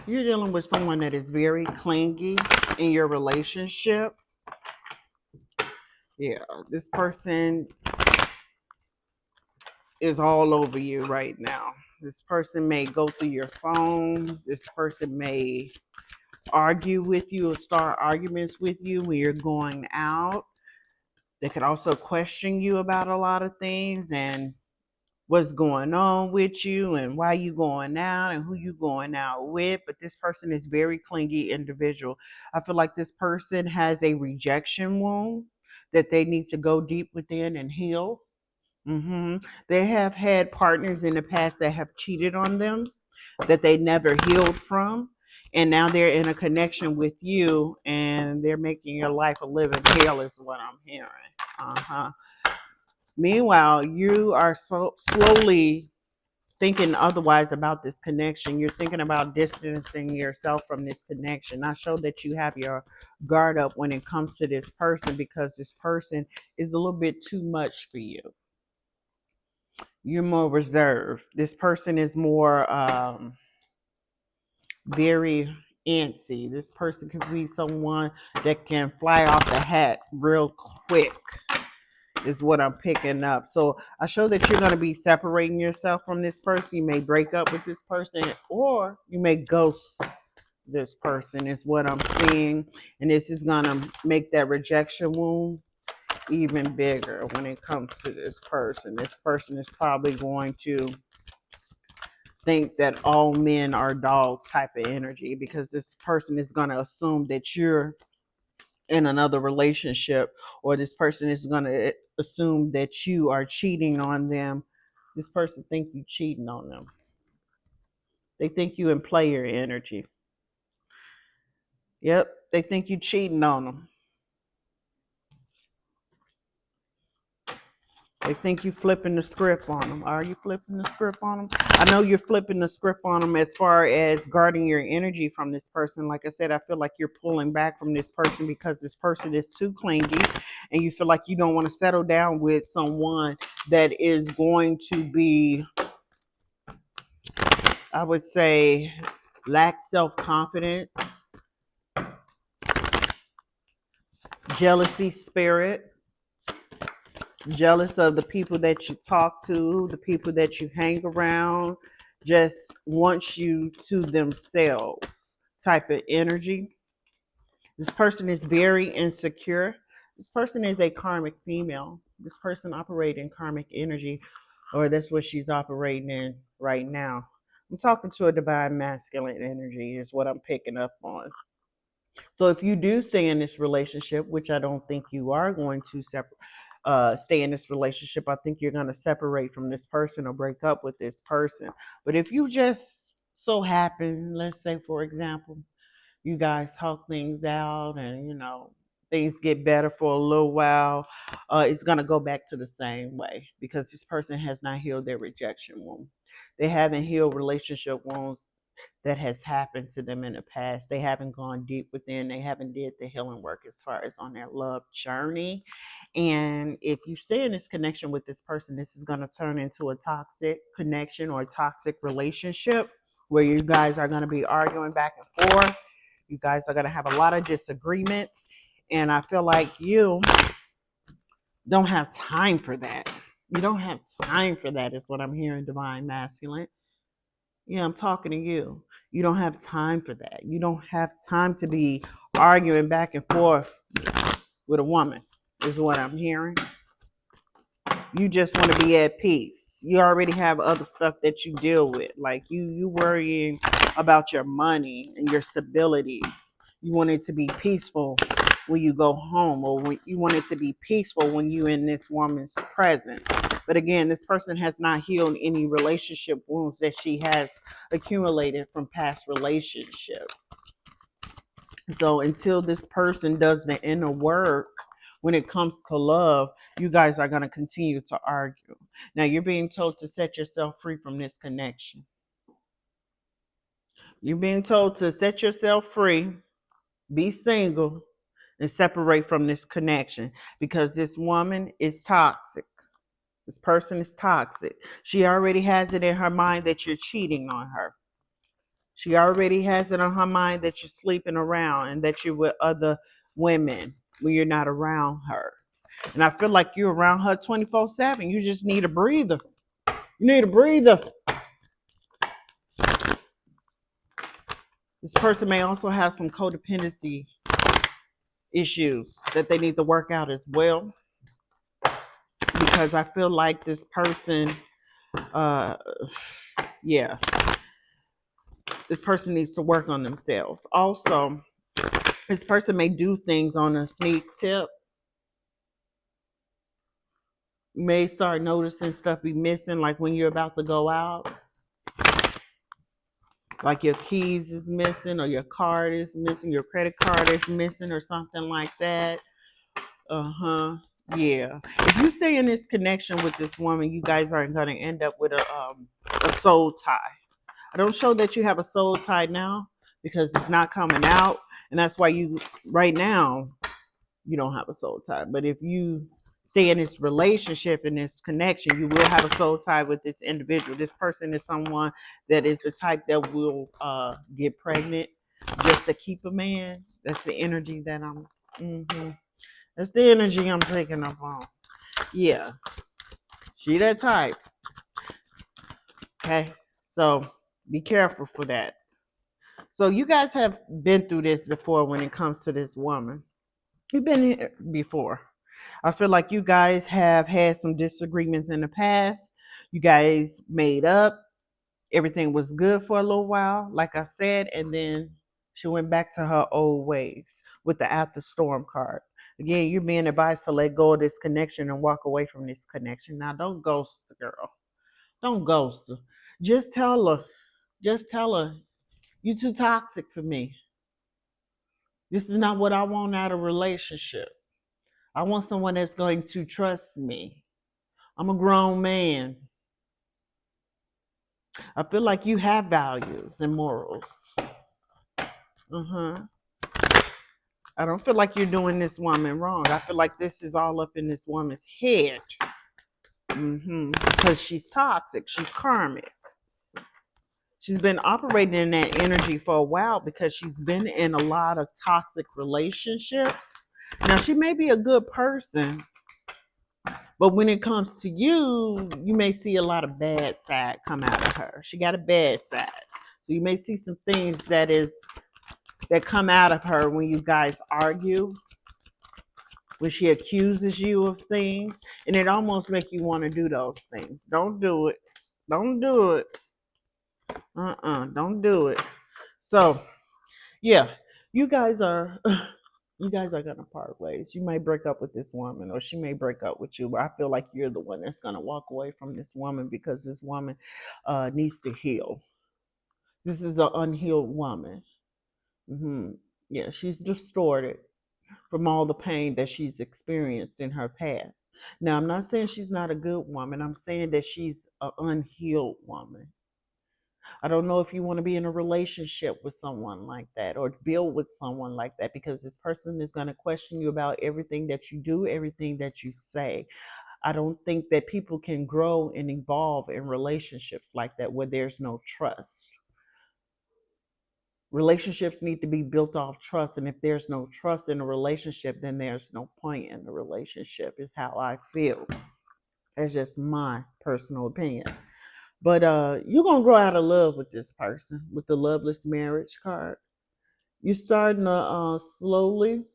You're dealing with someone that is very clingy in your relationship. Yeah, this person is all over you right now. This person may go through your phone. This person may argue with you or start arguments with you when you're going out. They could also question you about a lot of things and what's going on with you and why you going out and who you going out with. But this person is very clingy individual. I feel like this person has a rejection wound that they need to go deep within and heal. They have had partners in the past that have cheated on them that they never healed from. And now they're in a connection with you and they're making your life a living hell, is what I'm hearing. Uh-huh. Meanwhile, you are slowly thinking otherwise about this connection. You're thinking about distancing yourself from this connection. I show that you have your guard up when it comes to this person because this person is a little bit too much for you. You're more reserved. This person is more very antsy. This person could be someone that can fly off the hat real quick, is what I'm picking up. So I show that you're going to be separating yourself from this person. You may break up with this person or you may ghost this person, is what I'm seeing. And this is going to make that rejection wound even bigger when it comes to this person. This person is probably going to think that all men are dogs type of energy because this person is going to assume that you're in another relationship, or this person is going to assume that you are cheating on them. This person think you cheating on them. They think you in player energy. Yep, they think you cheating on them. They think you flipping the script on them. Are you flipping the script on them? I know you're flipping the script on them as far as guarding your energy from this person. Like I said, I feel like you're pulling back from this person because this person is too clingy and you feel like you don't want to settle down with someone that is going to be, I would say, lack self-confidence, jealousy spirit, jealous of the people that you talk to, the people that you hang around, just wants you to themselves type of energy. This person is very insecure. This person is a karmic female. This person operates in karmic energy, or that's what she's operating in right now. I'm talking to a divine masculine energy, is what I'm picking up on. So if you do stay in this relationship, which I don't think you are going to stay in this relationship, I think you're going to separate from this person or break up with this person. But if you just so happen, let's say for example, you guys talk things out and things get better for a little while, it's going to go back to the same way because this person has not healed their rejection wound. They haven't healed relationship wounds that has happened to them in the past. They haven't gone deep within. They haven't did the healing work as far as on their love journey. And if you stay in this connection with this person, this is going to turn into a toxic connection or a toxic relationship where you guys are going to be arguing back and forth. You guys are going to have a lot of disagreements. And I feel like you don't have time for that. You don't have time for that, is what I'm hearing, divine masculine. Yeah, I'm talking to you. You don't have time for that. You don't have time to be arguing back and forth with a woman, is what I'm hearing. You just want to be at peace. You already have other stuff that you deal with. Like you worrying about your money and your stability. You want it to be peaceful when you go home, or when you want it to be peaceful when you in this woman's presence. But again, this person has not healed any relationship wounds that she has accumulated from past relationships. So until this person does the inner work when it comes to love, you guys are going to continue to argue. Now you're being told to set yourself free from this connection. You're being told to set yourself free, be single, and separate from this connection because this woman is toxic. This person is toxic. She already has it in her mind that you're cheating on her. She already has it on her mind that you're sleeping around and that you're with other women when you're not around her. And I feel like you're around her 24/7. You just need a breather. You need a breather. This person may also have some codependency issues that they need to work out as well. Because I feel like this person, uh, yeah, this person needs to work on themselves. Also, this person may do things on a sneak tip. You may start noticing stuff be missing, like when you're about to go out. Like your keys is missing, or your card is missing, your credit card is missing, or something like that. Yeah. If you stay in this connection with this woman, you guys aren't going to end up with a soul tie. I don't show that you have a soul tie now because it's not coming out, and that's why you right now you don't have a soul tie. But if you stay in this relationship, in this connection, you will have a soul tie with this individual. This person is someone that is the type that will get pregnant just to keep a man. That's the energy that I'm. That's the energy I'm picking up on. Yeah, she that type. Okay, so be careful for that. So you guys have been through this before when it comes to this woman. You've been here before. I feel like you guys have had some disagreements in the past. You guys made up. Everything was good for a little while, like I said, and then she went back to her old ways with the after storm card. Again, you're being advised to let go of this connection and walk away from this connection. Now, don't ghost the girl. Don't ghost her. Just tell her. Just tell her, you too toxic for me. This is not what I want out of a relationship. I want someone that's going to trust me. I'm a grown man. I feel like you have values and morals. I don't feel like you're doing this woman wrong. I feel like this is all up in this woman's head. Because she's toxic. She's karmic. She's been operating in that energy for a while because she's been in a lot of toxic relationships. Now, she may be a good person, but when it comes to you, you may see a lot of bad side come out of her. She got a bad side. So you may see some things that come out of her when you guys argue, when she accuses you of things, and it almost make you want to do those things. Don't do it. Don't do it. Don't do it. So, yeah, you guys are gonna part ways. You may break up with this woman, or she may break up with you. But I feel like you're the one that's gonna walk away from this woman because this woman needs to heal. This is an unhealed woman. Yeah, she's distorted from all the pain that she's experienced in her past. Now, I'm not saying she's not a good woman. I'm saying that she's an unhealed woman. I don't know if you want to be in a relationship with someone like that or build with someone like that, because this person is going to question you about everything that you do, everything that you say. I don't think that people can grow and evolve in relationships like that where there's no trust. Relationships need to be built off trust, and if there's no trust in a relationship, then there's no point in the relationship, is how I feel. That's just my personal opinion. But you're gonna grow out of love with this person with the loveless marriage card. You're starting to slowly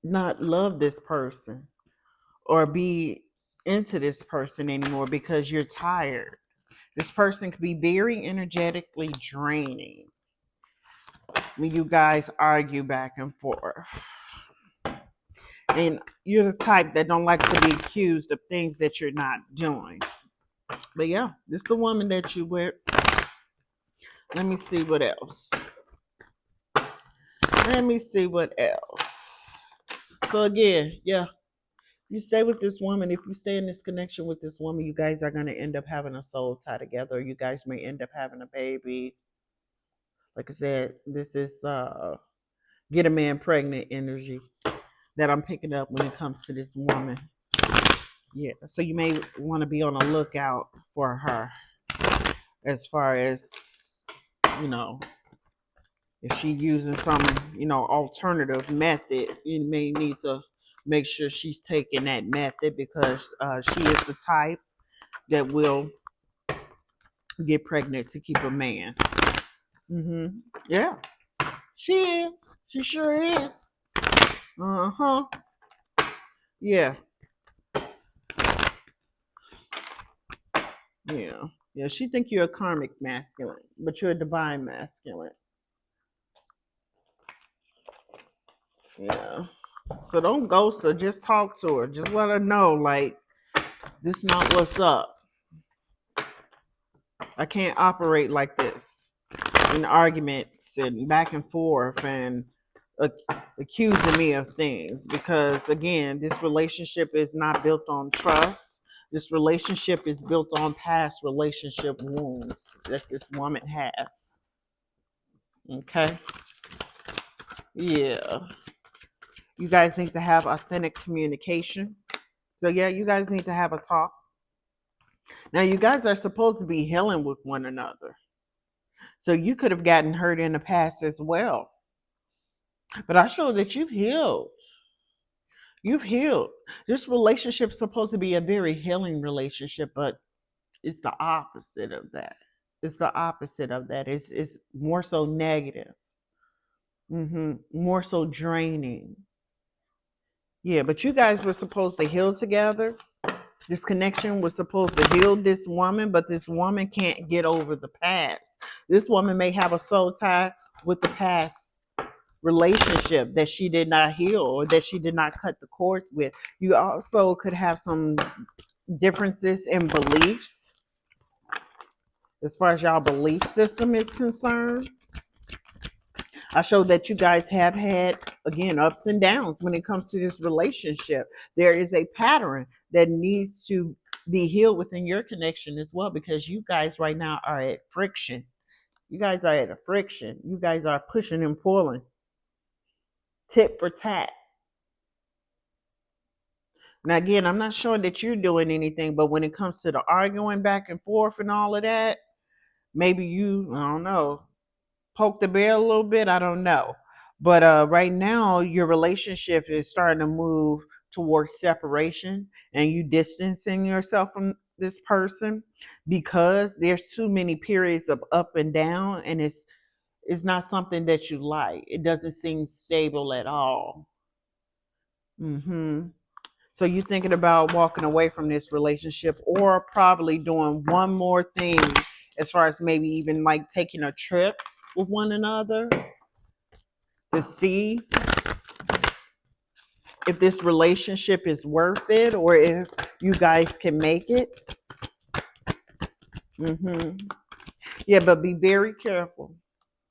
not love this person or be into this person anymore because you're tired. This person could be very energetically draining when you guys argue back and forth. And you're the type that don't like to be accused of things that you're not doing. But yeah, this is the woman that you with. Let me see what else. Let me see what else. So again, yeah, you stay with this woman. If you stay in this connection with this woman, you guys are going to end up having a soul tie together. You guys may end up having a baby. Like I said, this is get a man pregnant energy that I'm picking up when it comes to this woman. Yeah, so you may want to be on the lookout for her as far as you know, if she's using some, alternative method, you may need to make sure she's taking that method, because she is the type that will get pregnant to keep a man. Yeah, she is. She sure is. Uh-huh. Yeah. Yeah. Yeah, she think you're a karmic masculine, but you're a divine masculine. Yeah. So don't ghost her. Just talk to her. Just let her know, like, this not what's up. I can't operate like this in arguments and back and forth and accusing me of things, because again, this relationship is not built on trust. This relationship is built on past relationship wounds that this woman has. Okay? Yeah. You guys need to have authentic communication. So yeah, you guys need to have a talk. Now you guys are supposed to be healing with one another. So you could have gotten hurt in the past as well. But I show that you've healed. You've healed. This relationship is supposed to be a very healing relationship, but it's the opposite of that. It's the opposite of that. It's more so negative. More so draining. Yeah, but you guys were supposed to heal together. This connection was supposed to heal this woman, but this woman can't get over the past. This woman may have a soul tie with the past relationship that she did not heal, or that she did not cut the cords with. You also could have some differences in beliefs as far as y'all belief system is concerned. I showed that you guys have had, again, ups and downs when it comes to this relationship. There is a pattern that needs to be healed within your connection as well, because you guys right now are at friction. You guys are at a friction. You guys are pushing and pulling, tit for tat. Now, again, I'm not sure that you're doing anything, but when it comes to the arguing back and forth and all of that, maybe you, I don't know, poke the bear a little bit. I don't know. But right now, your relationship is starting to move towards separation, and you distancing yourself from this person because there's too many periods of up and down, and it's not something that you like. It doesn't seem stable at all. So you're thinking about walking away from this relationship, or probably doing one more thing, as far as maybe even like taking a trip with one another to see if this relationship is worth it, or if you guys can make it. Yeah, but be very careful.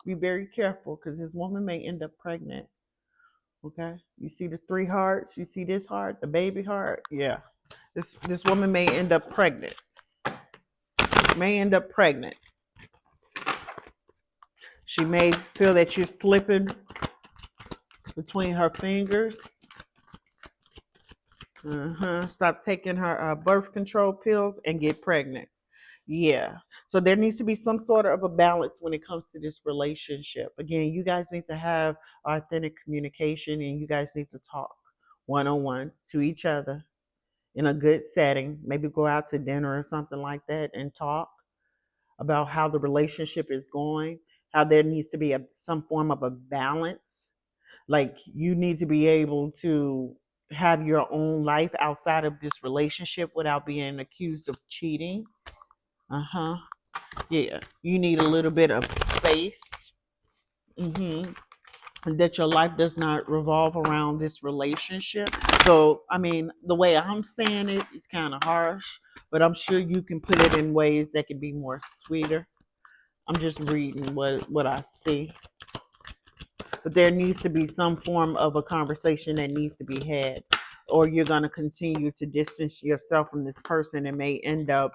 Be very careful, because this woman may end up pregnant. Okay, you see the 3 hearts, you see this heart, the baby heart. Yeah, this woman may end up pregnant. She may feel that you're slipping between her fingers. Stop taking her birth control pills and get pregnant. Yeah. So there needs to be some sort of a balance when it comes to this relationship. Again, you guys need to have authentic communication, and you guys need to talk one-on-one to each other in a good setting. Maybe go out to dinner or something like that and talk about how the relationship is going, how there needs to be some form of a balance. Like, you need to be able to have your own life outside of this relationship without being accused of cheating. Yeah, you need a little bit of space. That your life does not revolve around this relationship. So, I mean, the way I'm saying it is kind of harsh, but I'm sure you can put it in ways that can be more sweeter. I'm just reading what I see. But there needs to be some form of a conversation that needs to be had, or you're going to continue to distance yourself from this person and may end up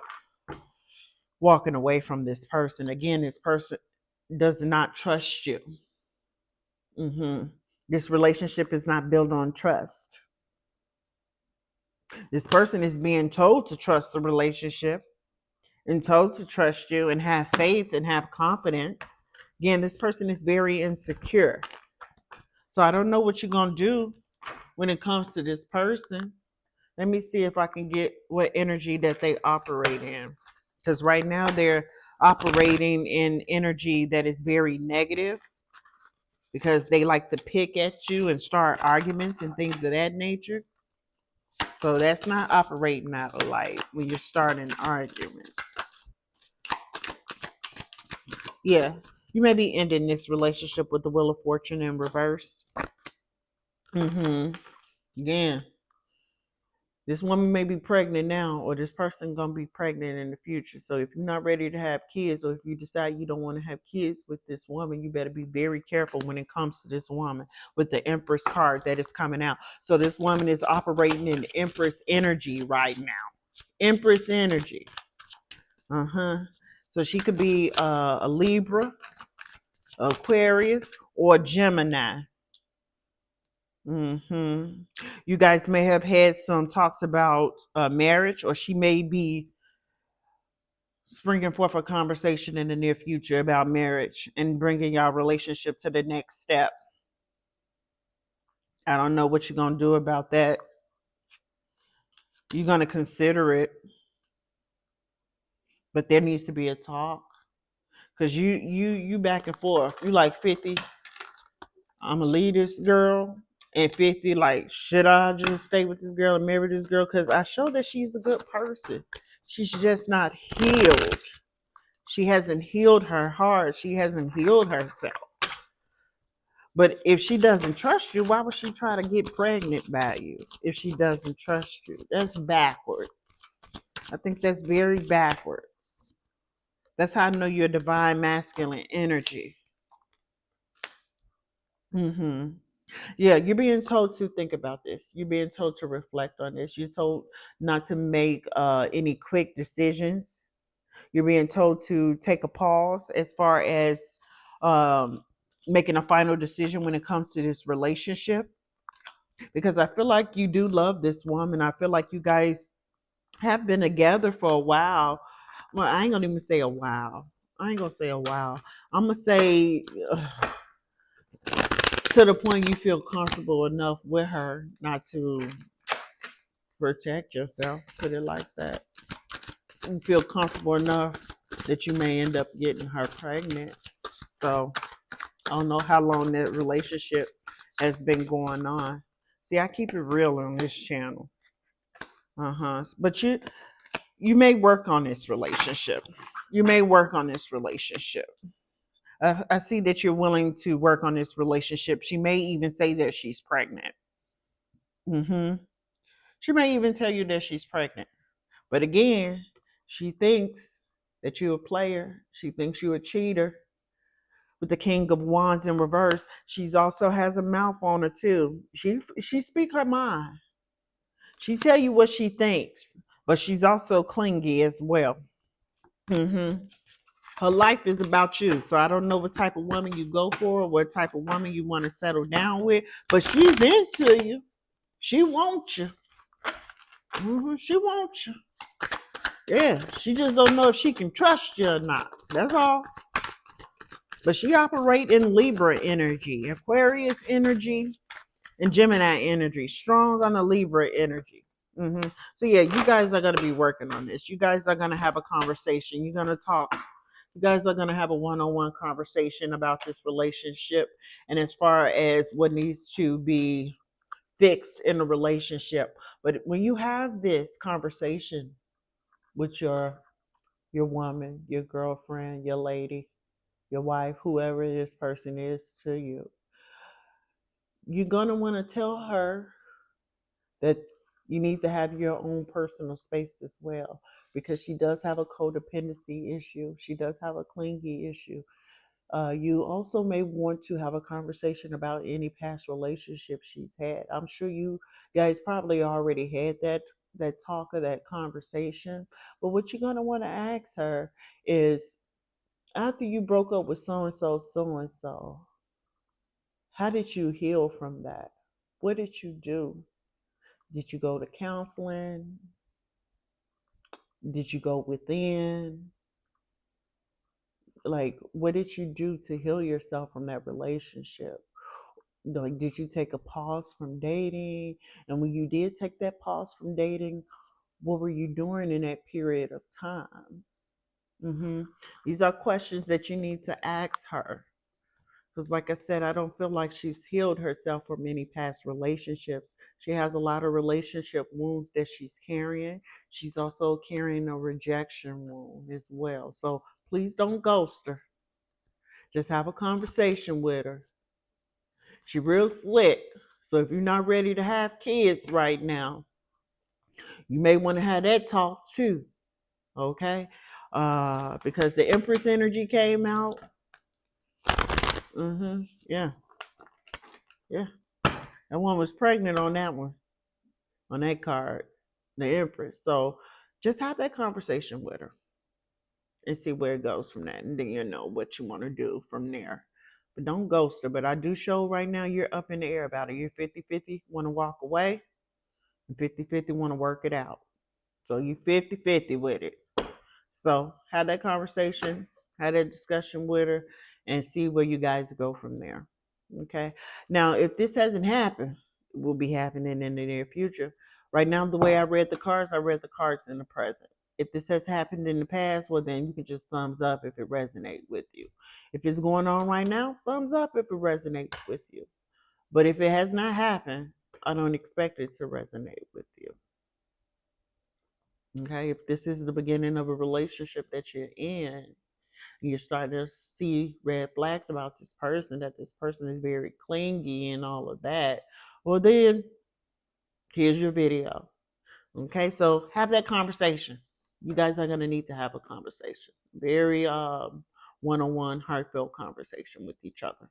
walking away from this person. Again, this person does not trust you. This relationship is not built on trust. This person is being told to trust the relationship and told to trust you and have faith and have confidence Again, this person is very insecure. So I don't know what you're going to do when it comes to this person. Let me see if I can get what energy that they operate in. Because right now they're operating in energy that is very negative because they like to pick at you and start arguments and things of that nature. So that's not operating out of light when you're starting arguments. Yeah, you may be ending this relationship with the Wheel of Fortune in reverse. Yeah. This woman may be pregnant now, or this person gonna be pregnant in the future. So if you're not ready to have kids, or if you decide you don't want to have kids with this woman, you better be very careful when it comes to this woman with the Empress card that is coming out. So this woman is operating in Empress energy right now. Empress energy. So she could be a Libra, Aquarius, or Gemini. You guys may have had some talks about marriage, or she may be springing forth a conversation in the near future about marriage and bringing your relationship to the next step. I don't know what you're going to do about that. You're going to consider it, but there needs to be a talk because you back and forth. You like 50, I'm gonna leave this girl, and 50, like, should I just stay with this girl and marry this girl? Because I show that she's a good person. She's just not healed. She hasn't healed her heart. She hasn't healed herself. But if she doesn't trust you, why would she try to get pregnant by you if she doesn't trust you? That's backwards. I think that's very backwards. That's how I know you're divine masculine energy. Yeah, you're being told to think about this. You're being told to reflect on this. You're told not to make any quick decisions. You're being told to take a pause as far as um, making a final decision when it comes to this relationship. Because I feel like you do love this woman. I feel like you guys have been together for a while. Well, I ain't gonna even say a while. I ain't gonna say a while. I'm gonna say to the point you feel comfortable enough with her not to protect yourself. Put it like that. You feel comfortable enough that you may end up getting her pregnant. So I don't know how long that relationship has been going on. See, I keep it real on this channel. But you may work on this relationship. You may work on this relationship. I see that you're willing to work on this relationship. She may even say that she's pregnant. hmm She may even tell you that she's pregnant. But again, she thinks that you're a player. She thinks you're a cheater. With the King of Wands in reverse, she's also has a mouth on her too. She speak her mind. She tell you what she thinks, but she's also clingy as well. hmm Her life is about you, so I don't know what type of woman you go for, or what type of woman you want to settle down with, but she's into you. She wants you. She wants you. Yeah, she just don't know if she can trust you or not. That's all. But she operate in Libra energy, Aquarius energy, and Gemini energy. Strong on the Libra energy. So yeah, you guys are gonna be working on this. You guys are gonna have a conversation. You're gonna talk. You guys are gonna have a one-on-one conversation about this relationship, and as far as what needs to be fixed in a relationship. But when you have this conversation with your woman, your girlfriend, your lady, your wife, whoever this person is to you, you're going to want to tell her that you need to have your own personal space as well, because she does have a codependency issue. She does have a clingy issue. You also may want to have a conversation about any past relationships she's had. I'm sure you guys probably already had that talk or that conversation. But what you're going to want to ask her is, after you broke up with so and so, how did you heal from that? What did you do? Did you go to counseling? Did you go within? Like, what did you do to heal yourself from that relationship? Like, did you take a pause from dating? And when you did take that pause from dating, what were you doing in that period of time? These are questions that you need to ask her. Because, like I said, I don't feel like she's healed herself from any past relationships. She has a lot of relationship wounds that she's carrying. She's also carrying a rejection wound as well. So please don't ghost her. Just have a conversation with her. She real slick. So if you're not ready to have kids right now, you may want to have that talk too. Okay? Because the Empress energy came out. Yeah. Yeah. That one was pregnant on that one, on that card, the Empress. So just have that conversation with her and see where it goes from that. And then you know what you want to do from there. But don't ghost her. But I do show right now you're up in the air about it. You're 50-50, want to walk away, and 50-50 want to work it out. So you 50-50 with it. So have that conversation, have that discussion with her, and see where you guys go from there. Okay. Now, if this hasn't happened, it will be happening in the near future. Right now, the way I read the cards in the present. If this has happened in the past, well, then you can just thumbs up if it resonates with you. If it's going on right now, thumbs up if it resonates with you. But if it has not happened, I don't expect it to resonate with you. Okay, if this is the beginning of a relationship that you're in, and you're starting to see red flags about this person, that this person is very clingy and all of that, well, then here's your video. Okay, so have that conversation. You guys are going to need to have a conversation. Very one-on-one, heartfelt conversation with each other.